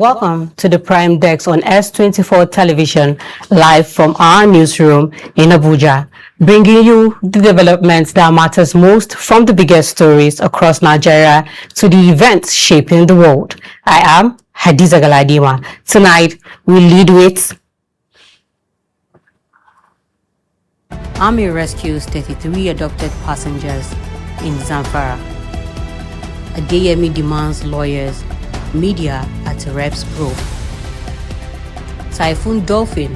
Welcome to the Prime Desk on S24 Television, live from our newsroom in Abuja, bringing you the developments that matters most, from the biggest stories across Nigeria to the events shaping the world. I am Hadiza Galadima. Tonight, we lead with Army rescues 33 adopted passengers in Zamfara. Adeyemi demands lawyers, media at Reps Pro. Typhoon Dolphin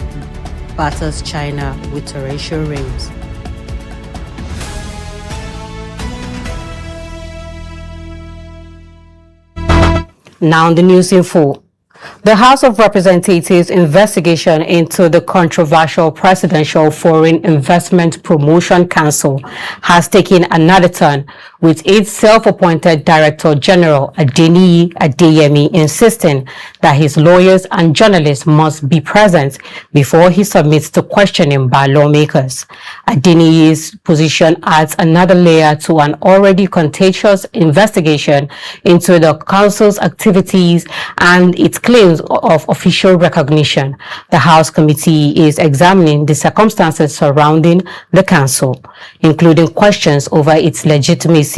batters China with torrential rains. Now the news in full. The House of Representatives' investigation into the controversial Presidential Foreign Investment Promotion Council has taken another turn, with its self-appointed Director General Adeniyi Adeyemi insisting that his lawyers and journalists must be present before he submits to questioning by lawmakers. Adeniyi's position adds another layer to an already contentious investigation into the council's activities and its claims of official recognition. The House Committee is examining the circumstances surrounding the council, including questions over its legitimacy,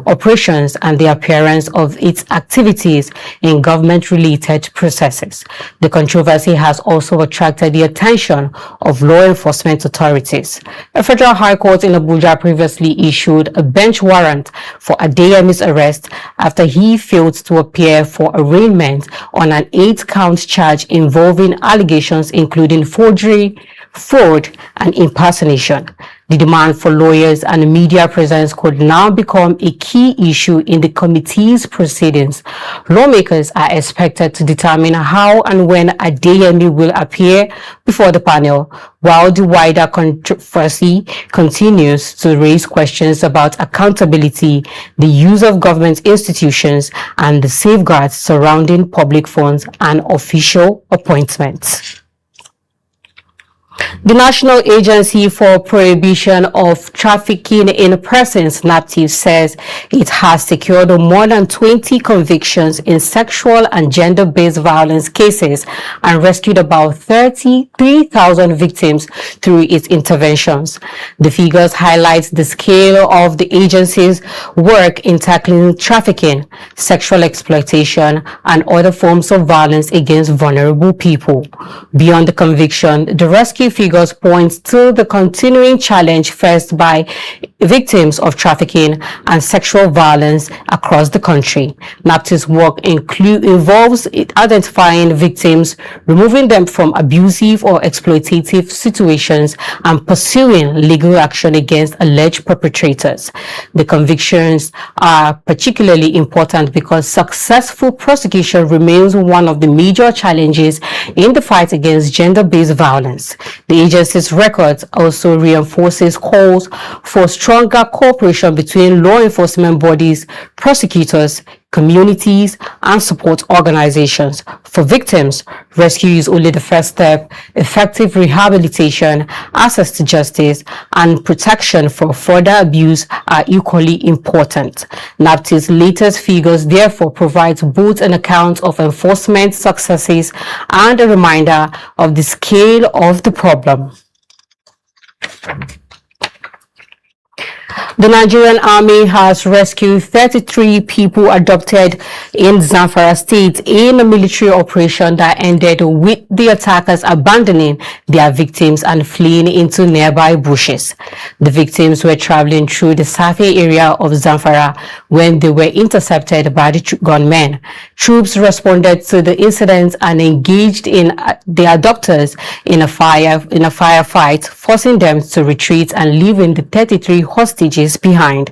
operations, and the appearance of its activities in government-related processes. The controversy has also attracted the attention of law enforcement authorities. A federal high court in Abuja previously issued a bench warrant for Adeyemi's arrest after he failed to appear for arraignment on an 8-count charge involving allegations including forgery, fraud, and impersonation. The demand for lawyers and media presence could now become a key issue in the committee's proceedings. Lawmakers are expected to determine how and when Adeyemi will appear before the panel, while the wider controversy continues to raise questions about accountability, the use of government institutions, and the safeguards surrounding public funds and official appointments. The National Agency for Prohibition of Trafficking in Persons, NAPTIP, says it has secured more than 20 convictions in sexual and gender-based violence cases and rescued about 33,000 victims through its interventions. The figures highlight the scale of the agency's work in tackling trafficking, sexual exploitation, and other forms of violence against vulnerable people. Beyond the conviction, the rescue figures point to the continuing challenge faced by victims of trafficking and sexual violence across the country. NAPTIP's work involves identifying victims, removing them from abusive or exploitative situations, and pursuing legal action against alleged perpetrators. The convictions are particularly important because successful prosecution remains one of the major challenges in the fight against gender-based violence. The agency's records also reinforces calls for stronger cooperation between law enforcement bodies, prosecutors, communities, and support organizations. For victims, rescue is only the first step. Effective rehabilitation, access to justice, and protection from further abuse are equally important. NAPTIP's latest figures therefore provide both an account of enforcement successes and a reminder of the scale of the problem. The Nigerian Army has rescued 33 people adopted in Zamfara State in a military operation that ended with the attackers abandoning their victims and fleeing into nearby bushes. The victims were traveling through the Safi area of Zamfara when they were intercepted by the gunmen. Troops responded to the incident and engaged in the adopters in a firefight, forcing them to retreat and leaving the 33 hostages behind.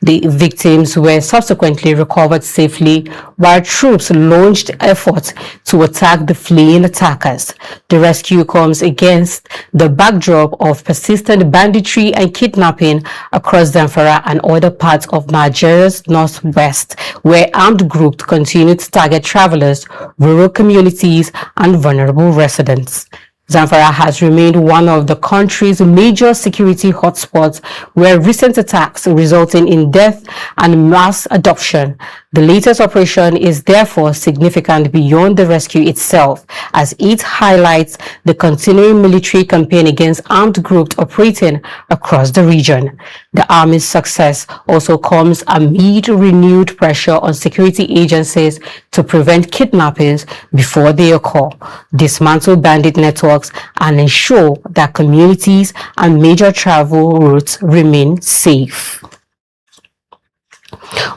The victims were subsequently recovered safely while troops launched efforts to attack the fleeing attackers. The rescue comes against the backdrop of persistent banditry and kidnapping across Zamfara and other parts of Nigeria's northwest, where armed groups continue to target travelers, rural communities, and vulnerable residents. Zamfara has remained one of the country's major security hotspots, where recent attacks resulting in death and mass adoption The latest operation is therefore significant beyond the rescue itself, as it highlights the continuing military campaign against armed groups operating across the region. The Army's success also comes amid renewed pressure on security agencies to prevent kidnappings before they occur, dismantle bandit networks, and ensure that communities and major travel routes remain safe.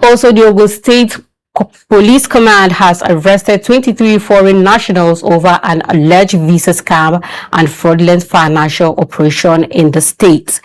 Also, the Ogun State Police Command has arrested 23 foreign nationals over an alleged visa scam and fraudulent financial operation in the state.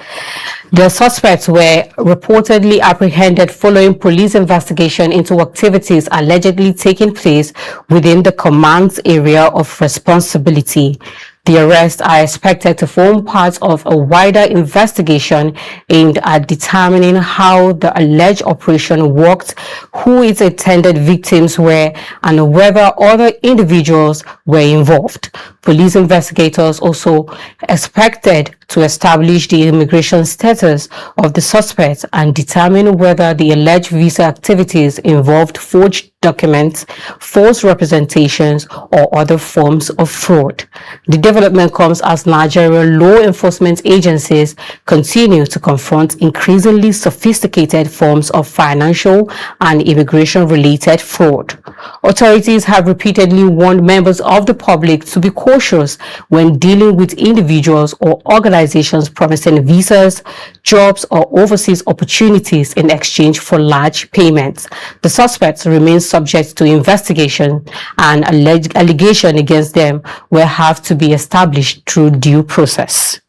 The suspects were reportedly apprehended following police investigation into activities allegedly taking place within the command's area of responsibility. The arrests are expected to form part of a wider investigation aimed at determining how the alleged operation worked, who its intended victims were, and whether other individuals were involved. Police investigators also expected to establish the immigration status of the suspects and determine whether the alleged visa activities involved forged documents, false representations, or other forms of fraud. The development comes as Nigerian law enforcement agencies continue to confront increasingly sophisticated forms of financial and immigration-related fraud. Authorities have repeatedly warned members of the public to be cautious when dealing with individuals or organizations promising visas, jobs, or overseas opportunities in exchange for large payments. The suspects remain subject to investigation, and allegation against them will have to be established through due process.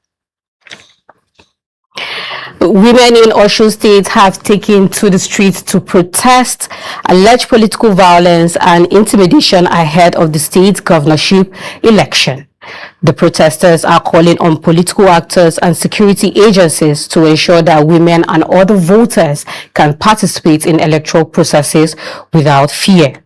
Women in Osun State have taken to the streets to protest alleged political violence and intimidation ahead of the state governorship election. The protesters are calling on political actors and security agencies to ensure that women and other voters can participate in electoral processes without fear.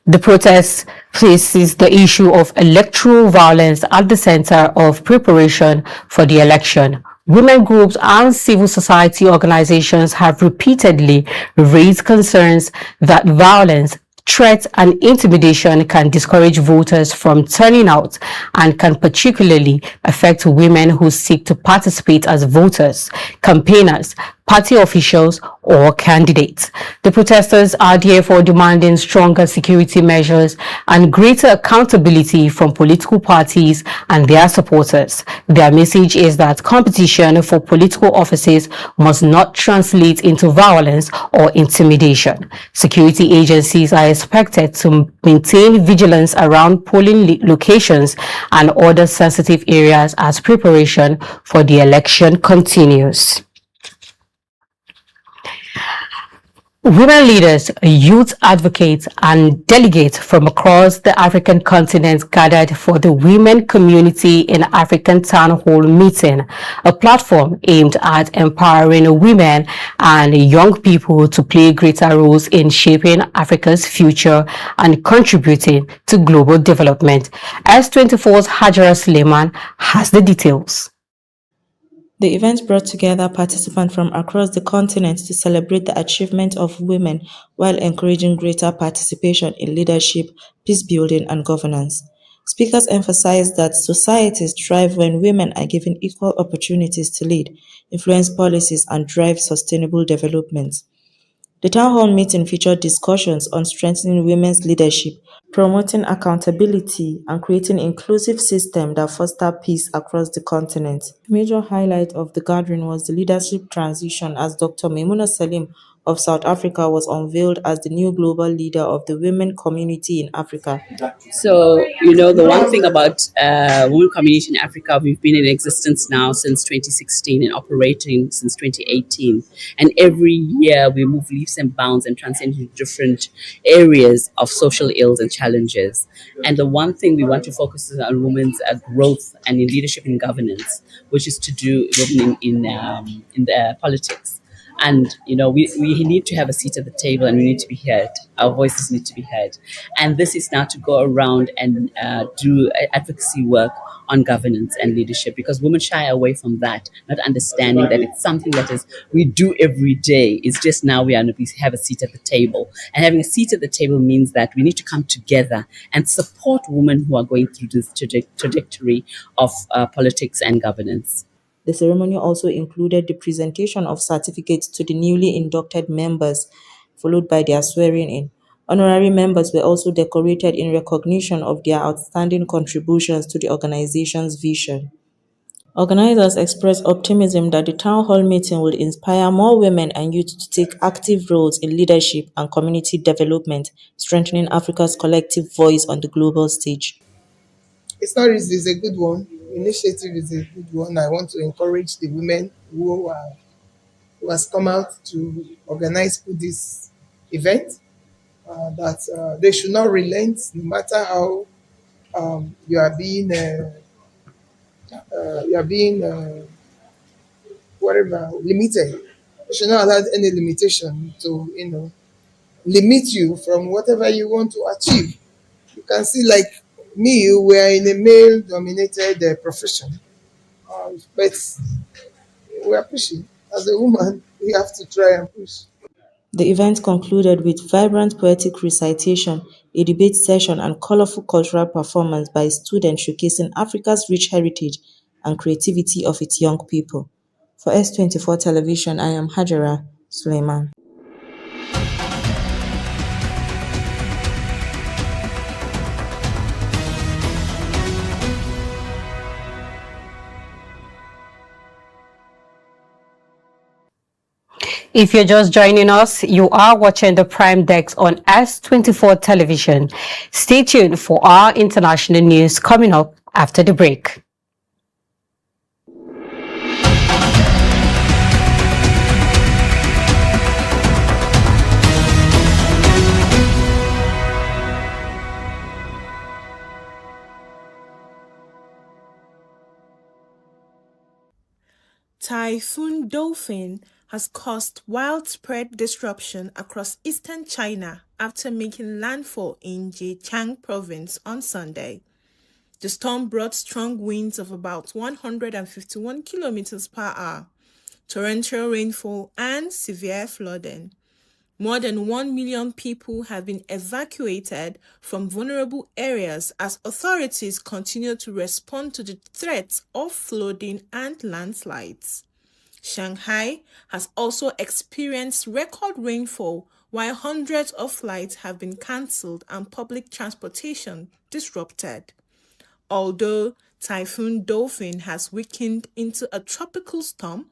The protest places the issue of electoral violence at the center of preparation for the election. Women groups and civil society organizations have repeatedly raised concerns that violence, threats, and intimidation can discourage voters from turning out and can particularly affect women who seek to participate as voters, campaigners, party officials, or candidates. The protesters are therefore demanding stronger security measures and greater accountability from political parties and their supporters. Their message is that competition for political offices must not translate into violence or intimidation. Security agencies are expected to maintain vigilance around polling locations and other sensitive areas as preparation for the election continues. Women leaders, youth advocates, and delegates from across the African continent gathered for the Women Community in African Town Hall meeting, a platform aimed at empowering women and young people to play greater roles in shaping Africa's future and contributing to global development. S24's Hajara Suleiman has the details. The event brought together participants from across the continent to celebrate the achievement of women while encouraging greater participation in leadership, peace building, and governance. Speakers emphasized that societies thrive when women are given equal opportunities to lead, influence policies, and drive sustainable development. The town hall meeting featured discussions on strengthening women's leadership, promoting accountability, and creating an inclusive system that fosters peace across the continent. A major highlight of the gathering was the leadership transition as Dr. Maimuna Salim of South Africa was unveiled as the new global leader of the women community in Africa. So, the one thing about Women Community in Africa, we've been in existence now since 2016 and operating since 2018. And every year we move leaps and bounds and transcend into different areas of social ills and challenges. And the one thing we want to focus on women's growth and in leadership and governance, which is to do women in the politics. And we need to have a seat at the table, and we need to be heard. Our voices need to be heard, and this is now to go around and do advocacy work on governance and leadership, because women shy away from that, not understanding that it's something that is we do every day. It's just now we have a seat at the table, and having a seat at the table means that we need to come together and support women who are going through this trajectory of politics and governance. The ceremony also included the presentation of certificates to the newly inducted members, followed by their swearing-in. Honorary members were also decorated in recognition of their outstanding contributions to the organization's vision. Organizers expressed optimism that the town hall meeting will inspire more women and youth to take active roles in leadership and community development, strengthening Africa's collective voice on the global stage. It's not easy, it's a good one. Initiative is a good one. I want to encourage the women who has come out to put this event, that they should not relent, no matter how you are being whatever limited. You should not allow any limitation to limit you from whatever you want to achieve. You can see, like me, we are in a male-dominated profession, but we are pushing. As a woman, we have to try and push. The event concluded with vibrant poetic recitation, a debate session, and colorful cultural performance by students showcasing Africa's rich heritage and creativity of its young people. For S24 Television, I am Hajara Suleiman. If you're just joining us, you are watching the Prime Desk on S24 Television. Stay tuned for our international news coming up after the break. Typhoon Dolphin has caused widespread disruption across eastern China after making landfall in Zhejiang province on Sunday. The storm brought strong winds of about 151 kilometers per hour, torrential rainfall, and severe flooding. More than 1 million people have been evacuated from vulnerable areas as authorities continue to respond to the threats of flooding and landslides. Shanghai has also experienced record rainfall, while hundreds of flights have been cancelled and public transportation disrupted. Although Typhoon Dolphin has weakened into a tropical storm,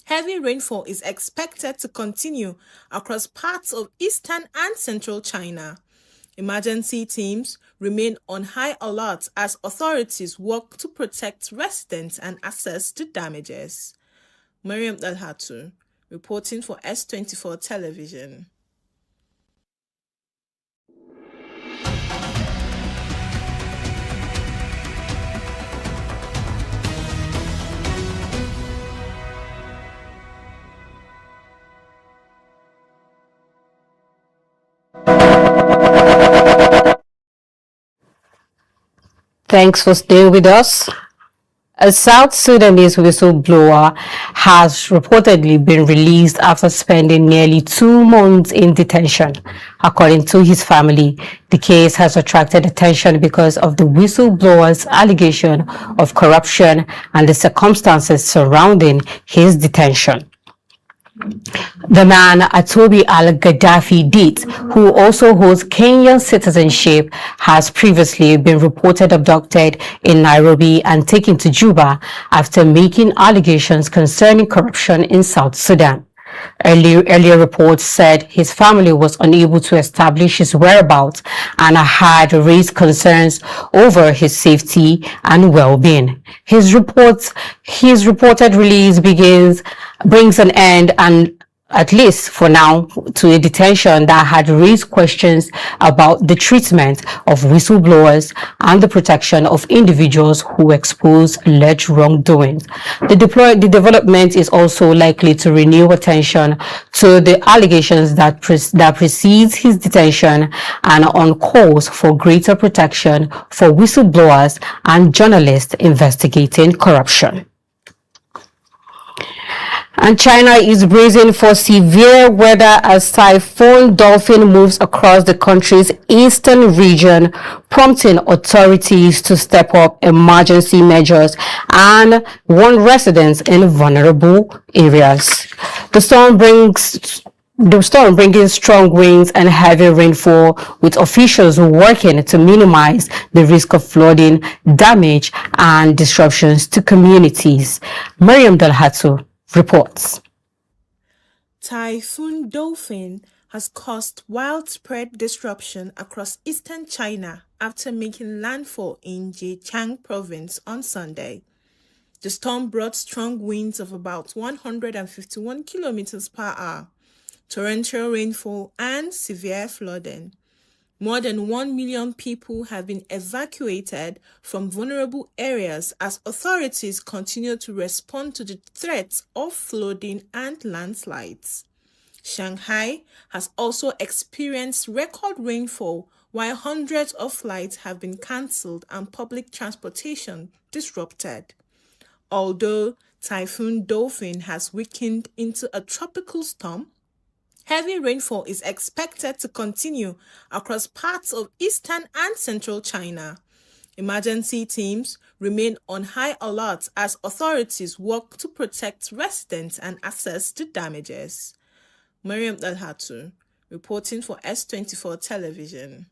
heavy rainfall is expected to continue across parts of eastern and central China. Emergency teams remain on high alert as authorities work to protect residents and assess the damages. Mariam Dalhatu, reporting for S24 Television. Thanks for staying with us. A South Sudanese whistleblower has reportedly been released after spending nearly 2 months in detention. According to his family, the case has attracted attention because of the whistleblower's allegation of corruption and the circumstances surrounding his detention. The man, Atobi al-Gaddafi Dit, who also holds Kenyan citizenship, has previously been reported abducted in Nairobi and taken to Juba after making allegations concerning corruption in South Sudan. Earlier reports said his family was unable to establish his whereabouts and had raised concerns over his safety and well-being. His reported release brings an end at least for now, to a detention that had raised questions about the treatment of whistleblowers and the protection of individuals who expose alleged wrongdoings. The development is also likely to renew attention to the allegations that precedes his detention and on calls for greater protection for whistleblowers and journalists investigating corruption. And China is bracing for severe weather as Typhoon Dolphin moves across the country's eastern region, prompting authorities to step up emergency measures and warn residents in vulnerable areas. The storm bringing strong winds and heavy rainfall, with officials working to minimize the risk of flooding, damage, and disruptions to communities. Miriam Dalhatu reports. Typhoon Dolphin has caused widespread disruption across eastern China after making landfall in Zhejiang province on Sunday. The storm brought strong winds of about 151 kilometers per hour, torrential rainfall, and severe flooding. More than 1 million people have been evacuated from vulnerable areas as authorities continue to respond to the threats of flooding and landslides. Shanghai has also experienced record rainfall, while hundreds of flights have been cancelled and public transportation disrupted. Although Typhoon Dolphin has weakened into a tropical storm, heavy rainfall is expected to continue across parts of eastern and central China. Emergency teams remain on high alert as authorities work to protect residents and assess the damages. Miriam Dalhatu, reporting for S24 Television.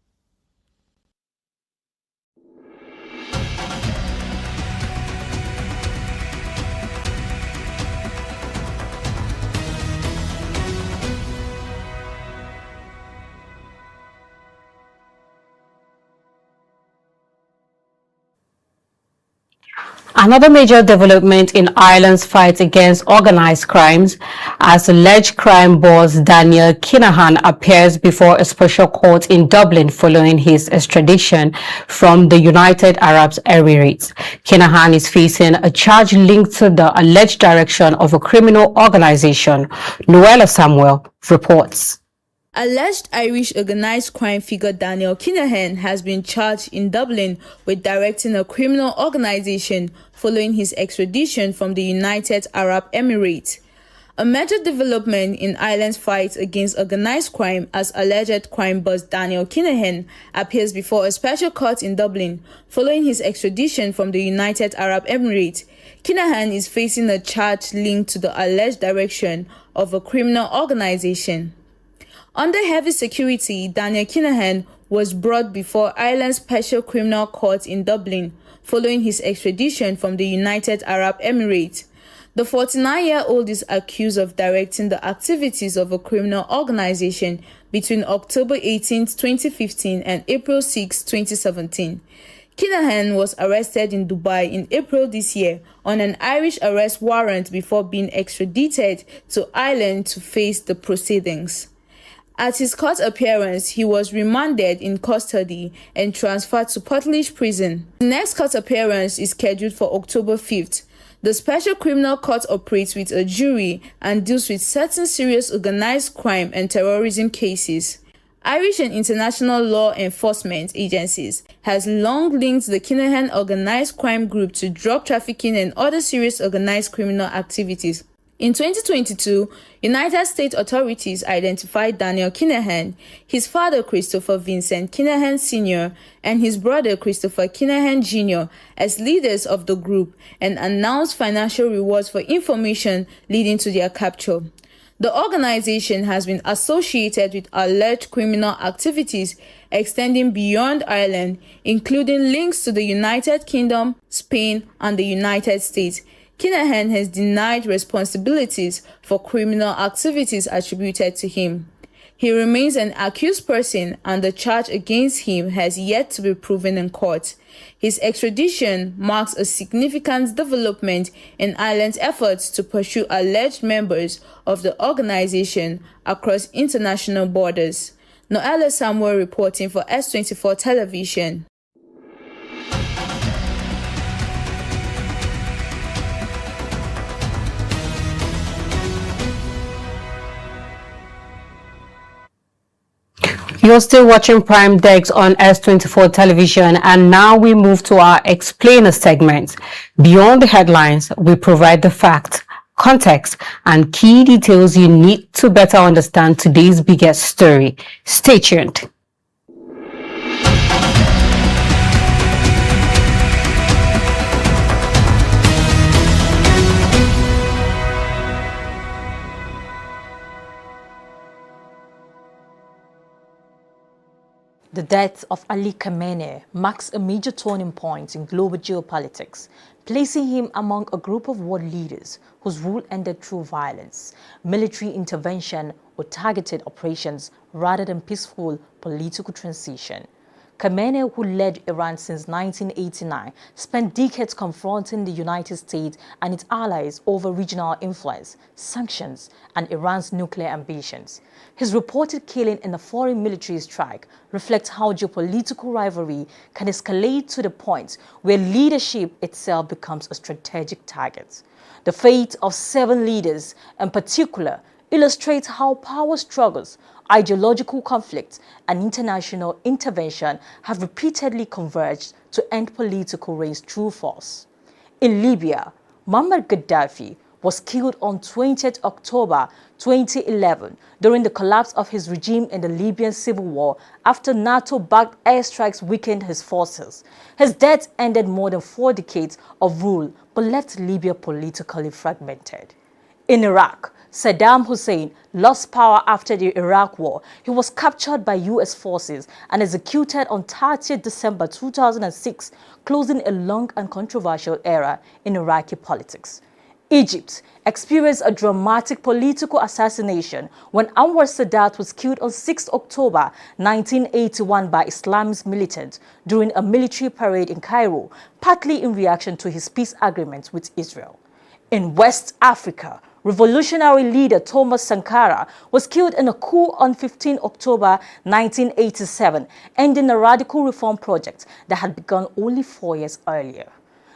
Another major development in Ireland's fight against organized crimes, as alleged crime boss Daniel Kinahan appears before a special court in Dublin following his extradition from the United Arab Emirates. Kinahan is facing a charge linked to the alleged direction of a criminal organization. Noella Samuel reports. Alleged Irish organized crime figure Daniel Kinahan has been charged in Dublin with directing a criminal organization following his extradition from the United Arab Emirates. A major development in Ireland's fight against organized crime, as alleged crime boss Daniel Kinahan appears before a special court in Dublin following his extradition from the United Arab Emirates. Kinahan is facing a charge linked to the alleged direction of a criminal organization. Under heavy security, Daniel Kinahan was brought before Ireland's Special Criminal Court in Dublin following his extradition from the United Arab Emirates. The 49-year-old is accused of directing the activities of a criminal organization between October 18, 2015 and April 6, 2017. Kinahan was arrested in Dubai in April this year on an Irish arrest warrant before being extradited to Ireland to face the proceedings. At his court appearance, he was remanded in custody and transferred to Portlaoise Prison. The next court appearance is scheduled for October 5th. The Special Criminal Court operates with a jury and deals with certain serious organized crime and terrorism cases. Irish and international law enforcement agencies has long linked the Kinahan organized crime group to drug trafficking and other serious organized criminal activities. In 2022, United States authorities identified Daniel Kinahan, his father Christopher Vincent Kinahan Sr., and his brother Christopher Kinahan Jr. as leaders of the group and announced financial rewards for information leading to their capture. The organization has been associated with alleged criminal activities extending beyond Ireland, including links to the United Kingdom, Spain, and the United States. Kinahan has denied responsibilities for criminal activities attributed to him. He remains an accused person and the charge against him has yet to be proven in court. His extradition marks a significant development in Ireland's efforts to pursue alleged members of the organization across international borders. Noella Samuel reporting for S24 Television. You're still watching Prime Desk on S24 Television, and now we move to our Explainer segment. Beyond the headlines, we provide the facts, context, and key details you need to better understand today's biggest story. Stay tuned. The death of Ali Khamenei marks a major turning point in global geopolitics, placing him among a group of world leaders whose rule ended through violence, military intervention, or targeted operations rather than peaceful political transition. Khamenei, who led Iran since 1989, spent decades confronting the United States and its allies over regional influence, sanctions, and Iran's nuclear ambitions. His reported killing in a foreign military strike reflects how geopolitical rivalry can escalate to the point where leadership itself becomes a strategic target. The fate of 7 leaders, in particular, illustrates how power struggles, ideological conflicts, and international intervention have repeatedly converged to end political reigns through force. In Libya, Muammar Gaddafi was killed on 20th October 2011 during the collapse of his regime in the Libyan civil war after NATO-backed airstrikes weakened his forces. His death ended more than 4 decades of rule but left Libya politically fragmented. In Iraq, Saddam Hussein lost power after the Iraq War. He was captured by U.S. forces and executed on 30th December 2006, closing a long and controversial era in Iraqi politics. Egypt experienced a dramatic political assassination when Anwar Sadat was killed on 6 October 1981 by Islamist militants during a military parade in Cairo, partly in reaction to his peace agreement with Israel. In West Africa, revolutionary leader Thomas Sankara was killed in a coup on 15 October 1987, ending a radical reform project that had begun only 4 years earlier.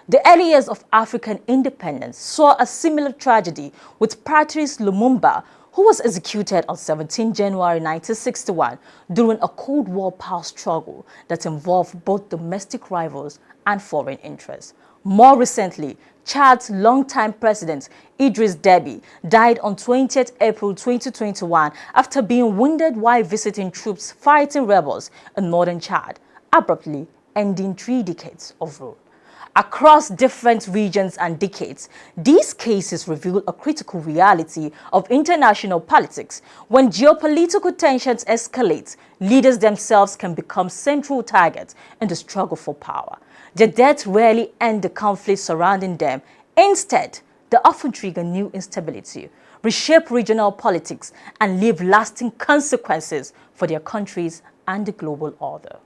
The early years of African independence saw a similar tragedy with Patrice Lumumba, who was executed on 17 January 1961 during a Cold War power struggle that involved both domestic rivals and foreign interests. More recently, Chad's longtime president Idriss Deby died on 20th April 2021 after being wounded while visiting troops fighting rebels in northern Chad, abruptly ending 3 decades of rule. Across different regions and decades, these cases reveal a critical reality of international politics. When geopolitical tensions escalate, leaders themselves can become central targets in the struggle for power. Their deaths rarely end the conflict surrounding them. Instead, they often trigger new instability, reshape regional politics, and leave lasting consequences for their countries and the global order.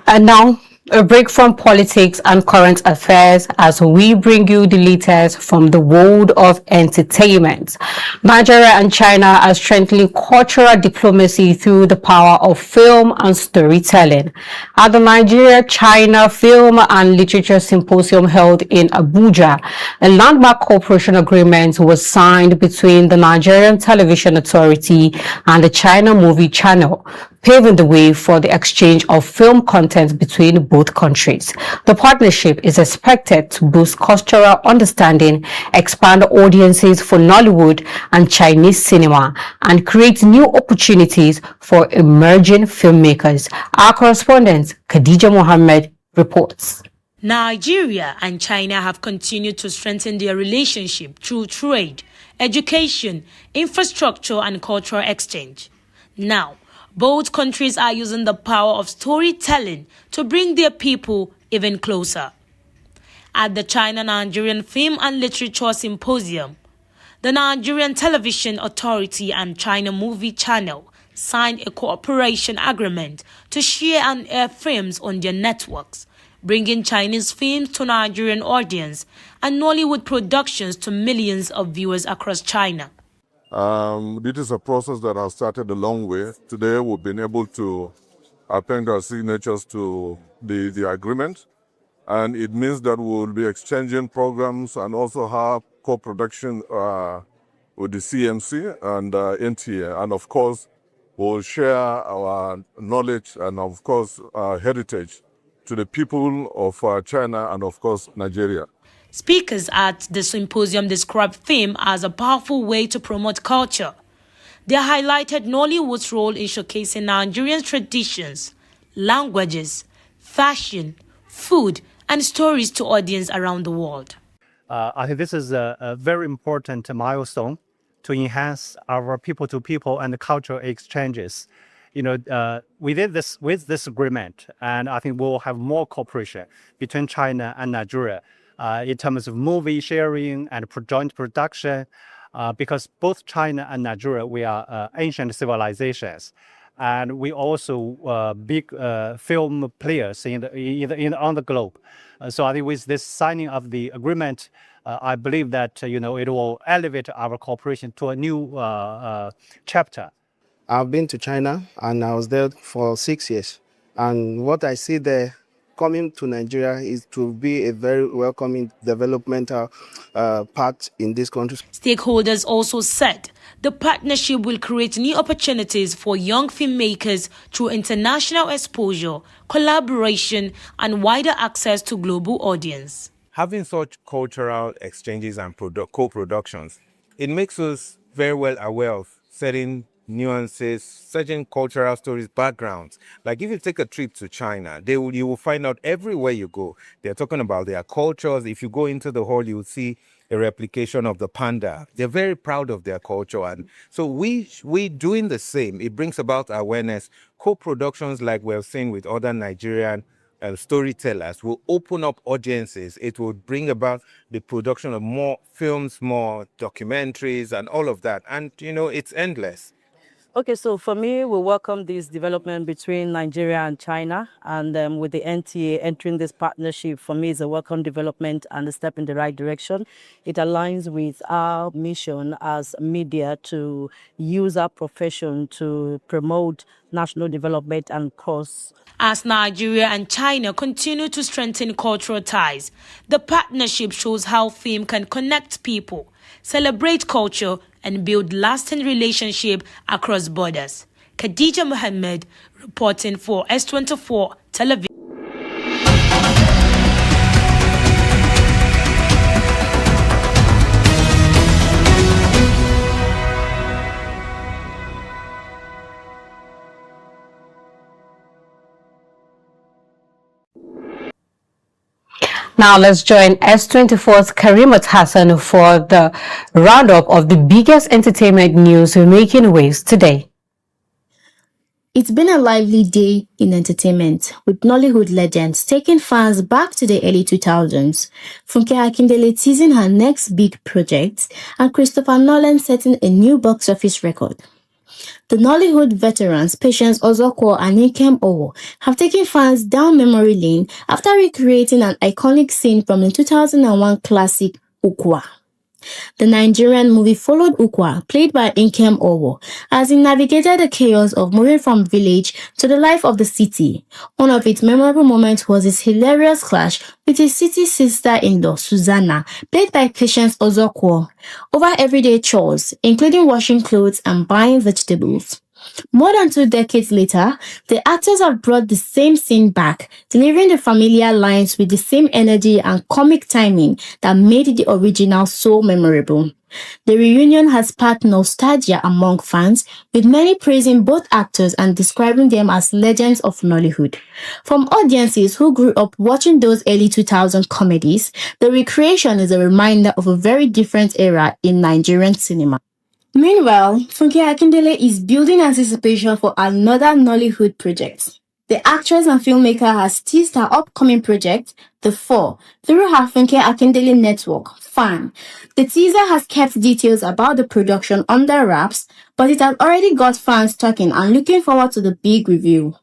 And now, a break from politics and current affairs as we bring you the latest from the world of entertainment. Nigeria and China are strengthening cultural diplomacy through the power of film and storytelling. At the Nigeria-China Film and Literature Symposium held in Abuja, a landmark cooperation agreement was signed between the Nigerian Television Authority and the China Movie Channel, paving the way for the exchange of film content between both countries. The partnership is expected to boost cultural understanding, expand audiences for Nollywood and Chinese cinema, and create new opportunities for emerging filmmakers. Our correspondent, Khadija Mohammed, reports. Nigeria and China have continued to strengthen their relationship through trade, education, infrastructure, and cultural exchange. Now, Both countries are using the power of storytelling to bring their people even closer. At the China-Nigerian Film and Literature Symposium, the Nigerian Television Authority and China Movie Channel signed a cooperation agreement to share and air films on their networks, bringing Chinese films to Nigerian audience and Nollywood productions to millions of viewers across China. This is a process that has started a long way. Today we've been able to append our signatures to the agreement, and it means that we will be exchanging programs and also have co-production with the CMC and NTA, and of course we'll share our knowledge and of course our heritage to the people of China and of course Nigeria. Speakers at the symposium described film as a powerful way to promote culture. They highlighted Nollywood's role in showcasing Nigerian traditions, languages, fashion, food, and stories to audience around the world. I think this is a very important milestone to enhance our people-to-people and cultural exchanges. We did this with this agreement, and I think we'll have more cooperation between China and Nigeria in terms of movie sharing and joint production, because both China and Nigeria, we are ancient civilizations, and we also big film players on the globe. So I think with this signing of the agreement, I believe that it will elevate our cooperation to a new chapter. I've been to China and I was there for 6 years. And what I see there coming to Nigeria is to be a very welcoming developmental part in this country. Stakeholders also said the partnership will create new opportunities for young filmmakers through international exposure, collaboration, and wider access to global audience. Having such cultural exchanges and co-productions, it makes us very well aware of certain nuances, certain cultural stories, backgrounds. Like if you take a trip to China, you will find out everywhere you go, they're talking about their cultures. If you go into the hall, you will see a replication of the panda. They're very proud of their culture. And so we doing the same. It brings about awareness. Co-productions like we're seeing with other Nigerian storytellers will open up audiences. It will bring about the production of more films, more documentaries, and all of that. And, it's endless. Okay, so for me, we welcome this development between Nigeria and China, and with the NTA entering this partnership, for me, is a welcome development and a step in the right direction. It aligns with our mission as media to use our profession to promote national development and cause. As Nigeria and China continue to strengthen cultural ties, the partnership shows how film can connect people, celebrate culture, and build lasting relationships across borders. Khadija Mohammed reporting for S24 Television. Now let's join S24's Karimat Hassan for the roundup of the biggest entertainment news making waves today. It's been a lively day in entertainment, with Nollywood legends taking fans back to the early 2000s, Funke Akindele teasing her next big project, and Christopher Nolan setting a new box office record. The Nollywood veterans Patience Ozokwo and Nkem Owo have taken fans down memory lane after recreating an iconic scene from the 2001 classic Ukwa. The Nigerian movie followed Ukwa, played by Nkem Owo, as he navigated the chaos of moving from village to the life of the city. One of its memorable moments was his hilarious clash with his city sister-in-law, Susanna, played by Patience Ozokwo, over everyday chores, including washing clothes and buying vegetables. More than 2 decades later, the actors have brought the same scene back, delivering the familiar lines with the same energy and comic timing that made the original so memorable. The reunion has sparked nostalgia among fans, with many praising both actors and describing them as legends of Nollywood. From audiences who grew up watching those early 2000 comedies, the recreation is a reminder of a very different era in Nigerian cinema. Meanwhile, Funke Akindele is building anticipation for another Nollywood project. The actress and filmmaker has teased her upcoming project, The Four, through her Funke Akindele network, FAN. The teaser has kept details about the production under wraps, but it has already got fans talking and looking forward to the big reveal.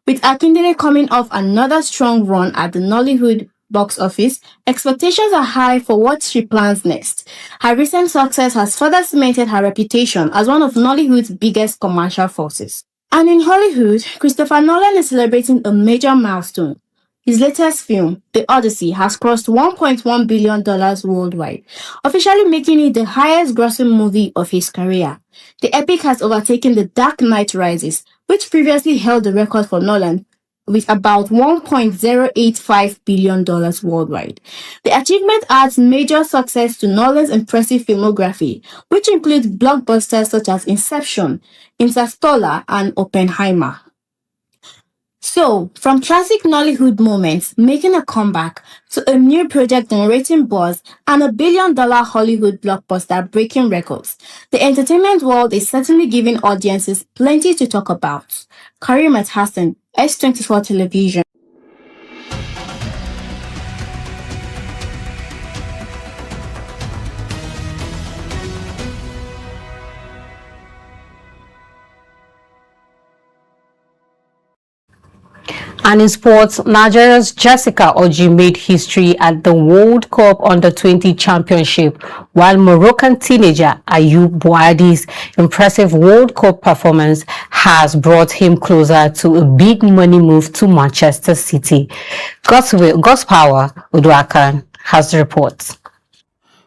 With Akindele coming off another strong run at the Nollywood box office, expectations are high for what she plans next. Her recent success has further cemented her reputation as one of Nollywood's biggest commercial forces. And in Hollywood, Christopher Nolan is celebrating a major milestone. His latest film, The Odyssey, has crossed $1.1 billion worldwide, officially making it the highest-grossing movie of his career. The epic has overtaken The Dark Knight Rises, which previously held the record for Nolan, with about $1.085 billion worldwide. The achievement adds major success to Nolan's impressive filmography, which includes blockbusters such as Inception, Interstellar, and Oppenheimer. So, from classic Nollywood moments making a comeback to a new project generating buzz and $1 billion Hollywood blockbuster breaking records, the entertainment world is certainly giving audiences plenty to talk about. Karimat Hassan, S24 Television. And in sports, Nigeria's Jessica Orji made history at the World Cup Under-20 Championship, while Moroccan teenager Ayoub Boadi's impressive World Cup performance has brought him closer to a big money move to Manchester City. Godspower Uduakan has the report.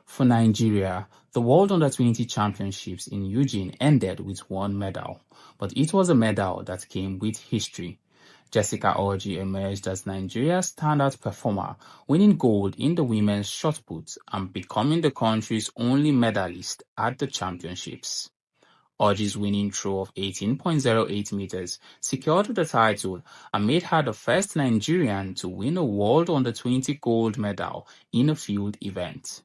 For Nigeria, the World Under-20 Championships in Eugene ended with one medal, but it was a medal that came with history. Jessica Orji emerged as Nigeria's standout performer, winning gold in the women's shot put and becoming the country's only medalist at the championships. Orji's winning throw of 18.08 meters secured the title and made her the first Nigerian to win a World Under-20 gold medal in a field event.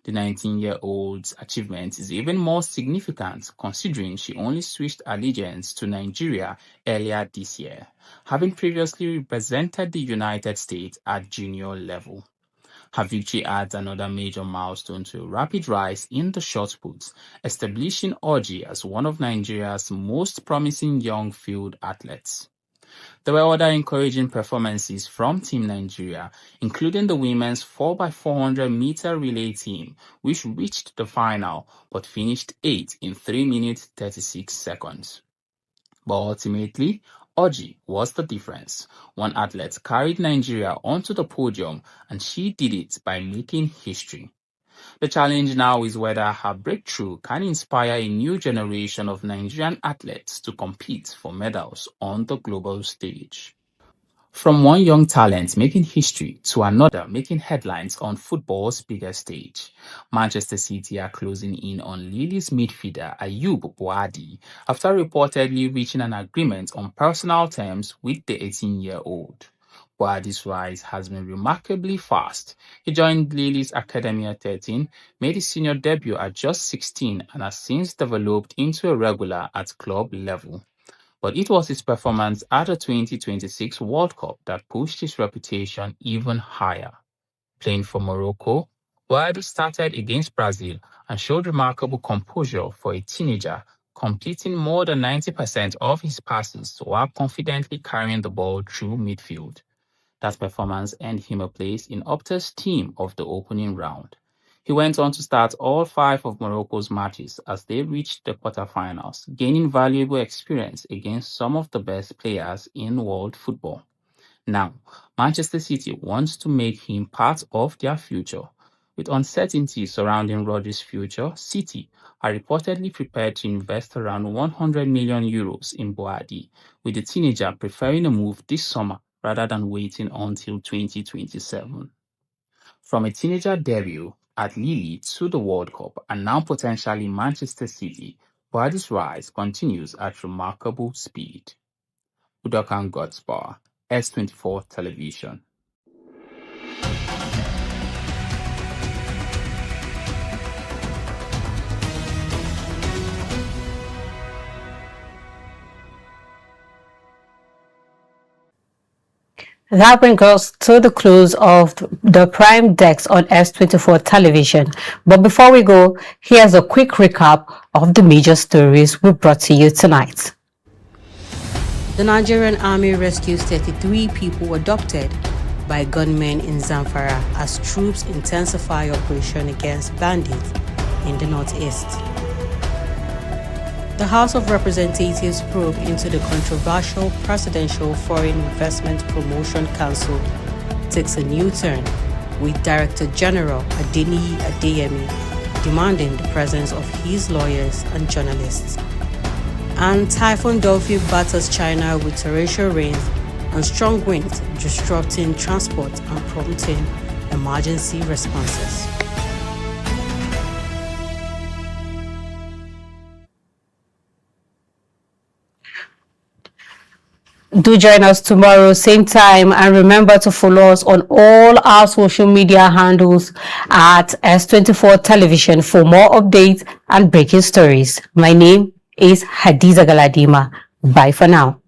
The 19-year-old's achievement is even more significant considering she only switched allegiance to Nigeria earlier this year, having previously represented the United States at junior level. Her victory adds another major milestone to a rapid rise in the shot put, establishing Orji as one of Nigeria's most promising young field athletes. There were other encouraging performances from Team Nigeria, including the women's 4x400 meter relay team, which reached the final but finished 8th in 3 minutes 36 seconds. But ultimately, Orji was the difference. One athlete carried Nigeria onto the podium, and she did it by making history. The challenge now is whether her breakthrough can inspire a new generation of Nigerian athletes to compete for medals on the global stage. From one young talent making history to another making headlines on football's biggest stage, Manchester City are closing in on Lille's midfielder Ayoub Boadi after reportedly reaching an agreement on personal terms with the 18-year-old. Boadi's rise has been remarkably fast. He joined Lille's academy at 13, made his senior debut at just 16, and has since developed into a regular at club level. But it was his performance at the 2026 World Cup that pushed his reputation even higher. Playing for Morocco, Boadi started against Brazil and showed remarkable composure for a teenager, completing more than 90% of his passes while confidently carrying the ball through midfield. That performance earned him a place in Opta's team of the opening round. He went on to start all 5 of Morocco's matches as they reached the quarterfinals, gaining valuable experience against some of the best players in world football. Now, Manchester City wants to make him part of their future. With uncertainty surrounding Rodri's future, City are reportedly prepared to invest around €100 million in Boadi, with the teenager preferring a move this summer rather than waiting until 2027. From a teenager debut at Lille to the World Cup and now potentially Manchester City, Boadi's rise continues at remarkable speed. Udokan Godspower, S24 Television. That brings us to the close of the Prime Desk on S24 television. But before we go, here's a quick recap of the major stories we brought to you tonight. The Nigerian Army rescues 33 people abducted by gunmen in Zamfara as troops intensify operation against bandits in the northeast. The House of Representatives probe into the controversial Presidential Foreign Investment Promotion Council takes a new turn, with Director General Adeniyi Adeyemi demanding the presence of his lawyers and journalists. And Typhoon Dolphy batters China with torrential rains and strong winds, disrupting transport and prompting emergency responses. Do join us tomorrow, same time, and remember to follow us on all our social media handles at S24 Television for more updates and breaking stories. My name is Hadiza Galadima. Bye for now.